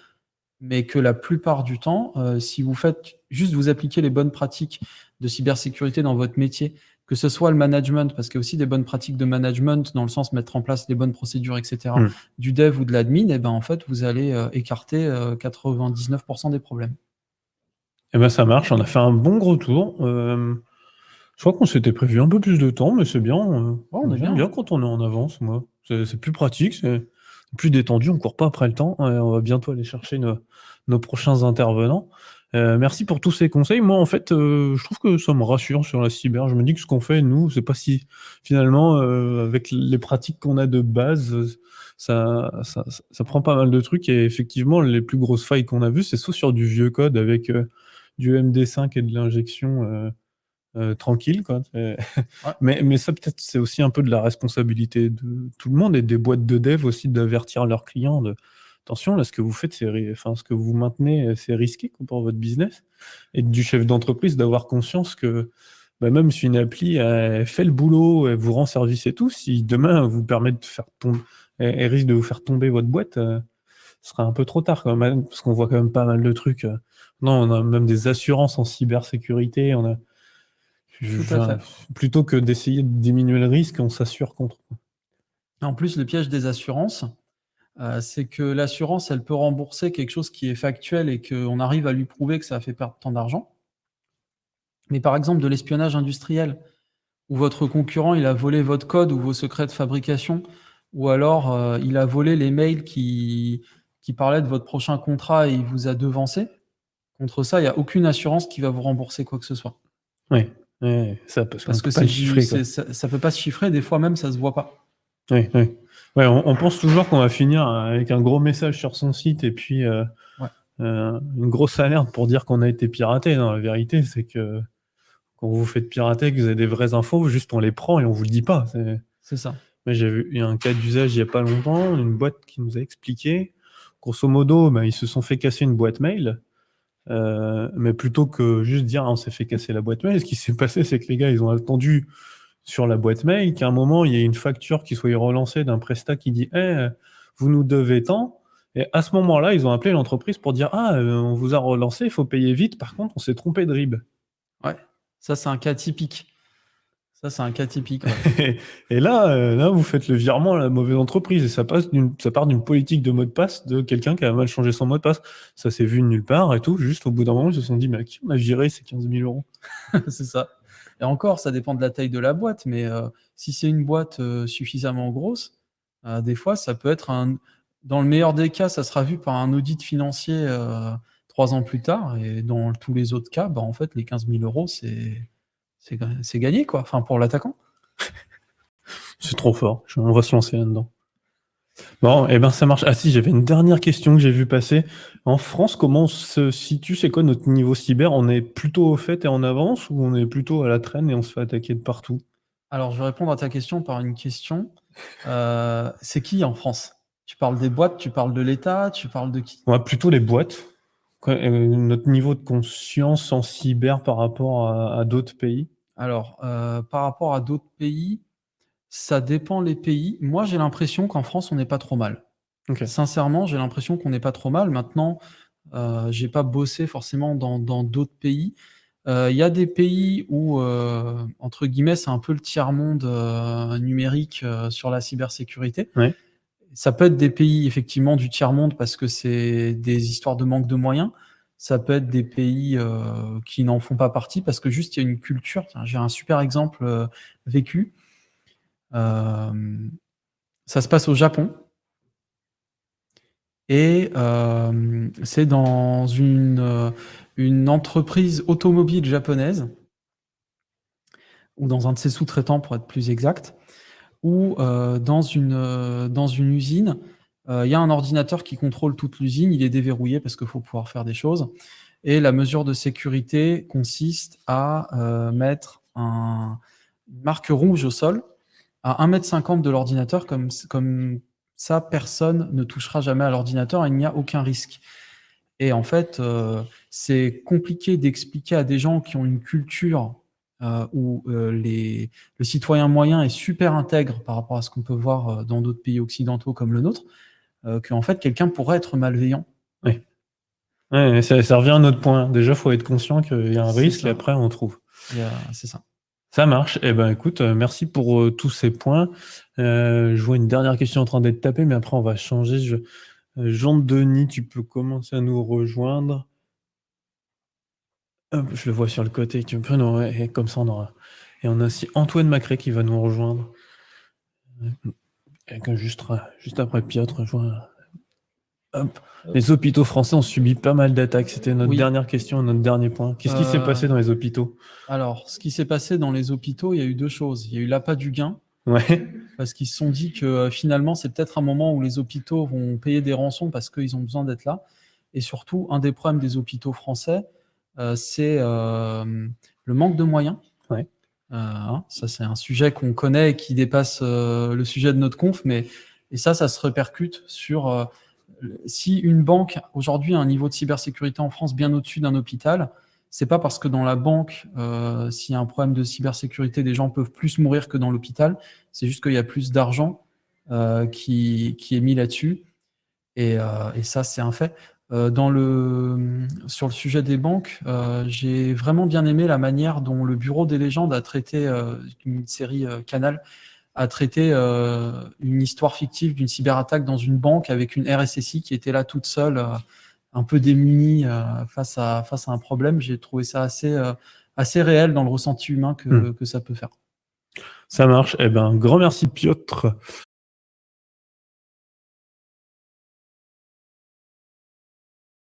mais que la plupart du temps, si vous faites juste vous appliquez les bonnes pratiques de cybersécurité dans votre métier, que ce soit le management, parce qu'il y a aussi des bonnes pratiques de management dans le sens mettre en place les bonnes procédures et cetera, Mmh. du dev ou de l'admin et ben, en fait, vous allez, écarter, 99 des problèmes. Et ben, ça marche, on a fait un bon gros tour. Je crois qu'on s'était prévu un peu plus de temps, mais c'est bien, Ouais, on est j'aime bien, bien hein. quand on est en avance, moi. C'est plus pratique, c'est plus détendu, on court pas après le temps et on va bientôt aller chercher nos prochains intervenants. Merci pour tous ces conseils. Moi, en fait, je trouve que ça me rassure sur la cyber. Je me dis que ce qu'on fait, nous, c'est pas si finalement, avec les pratiques qu'on a de base, ça prend pas mal de trucs et effectivement, les plus grosses failles qu'on a vues, c'est soit sur du vieux code avec, du MD5 et de l'injection, tranquille quoi, Ouais, mais ça peut-être c'est aussi un peu de la responsabilité de tout le monde et des boîtes de dev aussi d'avertir leurs clients de: «Attention là ce que vous faites ce que vous maintenez, c'est risqué quoi pour votre business» et du chef d'entreprise d'avoir conscience que, bah, même si une appli elle fait le boulot, elle vous rend service et tout, si demain elle vous permet de faire tomber, elle risque de vous faire tomber votre boîte, ce sera un peu trop tard quand même, parce qu'on voit quand même pas mal de trucs. Non, on a même des assurances en cybersécurité. Tout à fait. Plutôt que d'essayer de diminuer le risque, on s'assure contre. En plus, le piège des assurances, c'est que l'assurance, elle peut rembourser quelque chose qui est factuel et qu'on arrive à lui prouver que ça a fait perdre tant d'argent. Mais par exemple, de l'espionnage industriel, où votre concurrent, il a volé votre code ou vos secrets de fabrication, ou alors, il a volé les mails qui parlaient de votre prochain contrat et il vous a devancé. Contre ça, il y a aucune assurance qui va vous rembourser quoi que ce soit. Ouais, ouais, ça parce qu'on Parce que peut pas le c'est du chiffrer, quoi. ça peut pas se chiffrer, des fois même ça se voit pas. Ouais, ouais. Ouais, on pense toujours qu'on va finir avec un gros message sur son site et puis, Ouais, une grosse alerte pour dire qu'on a été piraté. Non, la vérité, c'est que quand vous vous faites pirater, que vous avez des vraies infos, juste on les prend et on vous le dit pas. c'est ça. Moi, j'ai vu il y a un cas d'usage il y a pas longtemps, une boîte qui nous a expliqué. Grosso modo, bah, ils se sont fait casser une boîte mail, mais plutôt que juste dire: «Ah, on s'est fait casser la boîte mail», ce qui s'est passé, c'est que les gars, ils ont attendu sur la boîte mail qu'à un moment, il y ait une facture qui soit relancée d'un prestat qui dit: «Eh, vous nous devez tant», et à ce moment-là, ils ont appelé l'entreprise pour dire: «Ah, on vous a relancé, il faut payer vite, par contre, on s'est trompé de RIB». Ouais, ça c'est un cas typique. Ça c'est un cas typique, ouais. Et là, vous faites le virement à la mauvaise entreprise et ça part d'une politique de mot de passe de quelqu'un qui a mal changé son mot de passe. Ça s'est vu de nulle part et tout, juste au bout d'un moment, ils se sont dit: «Mais à qui on a viré ces 15 000 €?» C'est ça. Et encore, ça dépend de la taille de la boîte, mais si c'est une boîte, suffisamment grosse, des fois ça peut être un dans le meilleur des cas, ça sera vu par un audit financier, 3 ans plus tard et dans tous les autres cas, bah, en fait, les 15 000 € c'est gagné, quoi, enfin pour l'attaquant. C'est trop fort, on va se lancer là-dedans. Bon, et ben ça marche. Ah si, j'avais une dernière question que j'ai vue passer. En France, comment on se situe? C'est quoi notre niveau cyber? On est plutôt au fait et en avance ou on est plutôt à la traîne et on se fait attaquer de partout? Alors je vais répondre à ta question par une question. C'est qui en France? Tu parles des boîtes, tu parles de l'État, tu parles de qui? Ouais, plutôt les boîtes. Quoi, notre niveau de conscience en cyber par rapport à d'autres pays? Alors, par rapport à d'autres pays, ça dépend les pays. Moi, j'ai l'impression qu'en France, on n'est pas trop mal. OK. Sincèrement, j'ai l'impression qu'on n'est pas trop mal. Maintenant, j'ai pas bossé forcément dans d'autres pays. Il y a des pays où, entre guillemets, c'est un peu le tiers-monde, numérique, sur la cybersécurité. Ouais. Ça peut être des pays effectivement du tiers-monde parce que c'est des histoires de manque de moyens. Ça peut être des pays, qui n'en font pas partie parce que juste il y a une culture. Tiens, j'ai un super exemple, vécu. Hem, Ça se passe au Japon et c'est dans une entreprise automobile japonaise ou dans un de ses sous-traitants pour être plus exact, où, dans une usine, il y a un ordinateur qui contrôle toute l'usine. Il est déverrouillé parce qu'il faut pouvoir faire des choses et la mesure de sécurité consiste à, mettre une marque rouge au sol à 1,50 m de l'ordinateur comme ça personne ne touchera jamais à l'ordinateur et il n'y a aucun risque. Et en fait, c'est compliqué d'expliquer à des gens qui ont une culture, où, le citoyen moyen est super intègre par rapport à ce qu'on peut voir, dans d'autres pays occidentaux comme le nôtre, qu'en fait quelqu'un pourrait être malveillant. Ouais. Ouais, ça revient à notre point. Déjà, faut être conscient qu'il y a un C'est risque et ça, après on trouve. c'est ça. Ça marche. Eh ben, écoute, merci pour, tous ces points. Je vois une dernière question en train d'être tapée, mais après on va changer. Jean-Denis, tu peux commencer à nous rejoindre. Hop, je le vois sur le côté. Tu peux nous ouais, et comme ça on aura et on a aussi Antoine Macré qui va nous rejoindre. Et que juste après Piotr, je vois hop. Les hôpitaux français ont subi pas mal d'attaques. C'était notre Oui, dernière question, notre dernier point. Qu'est-ce qui s'est passé heu, dans les hôpitaux? alors ce qui s'est passé dans les hôpitaux, il y a eu 2 choses. Il y a eu l'appât du gain, Ouais, parce qu'ils se sont dit que, finalement, c'est peut-être un moment où les hôpitaux vont payer des rançons parce qu'ils ont besoin d'être là et surtout, un des problèmes des hôpitaux français, c'est, le manque de moyens. ouais, Hein, ça c'est un sujet qu'on connaît et qui dépasse, le sujet de notre conf, mais et ça se répercute sur, si une banque aujourd'hui a un niveau de cybersécurité en France bien au-dessus d'un hôpital, c'est pas parce que dans la banque, s'il y a un problème de cybersécurité, des gens peuvent plus mourir que dans l'hôpital. C'est juste qu'il y a plus d'argent qui est mis là-dessus. Et ça, c'est un fait. Sur le sujet des banques, j'ai vraiment bien aimé la manière dont le Bureau des légendes a traité, une série Canal, a traité une histoire fictive d'une cyberattaque dans une banque avec une RSSI qui était là toute seule, un peu démunie face à un problème. J'ai trouvé ça assez réel dans le ressenti humain que ça peut faire. Ça marche. Eh ben, grand merci Piotr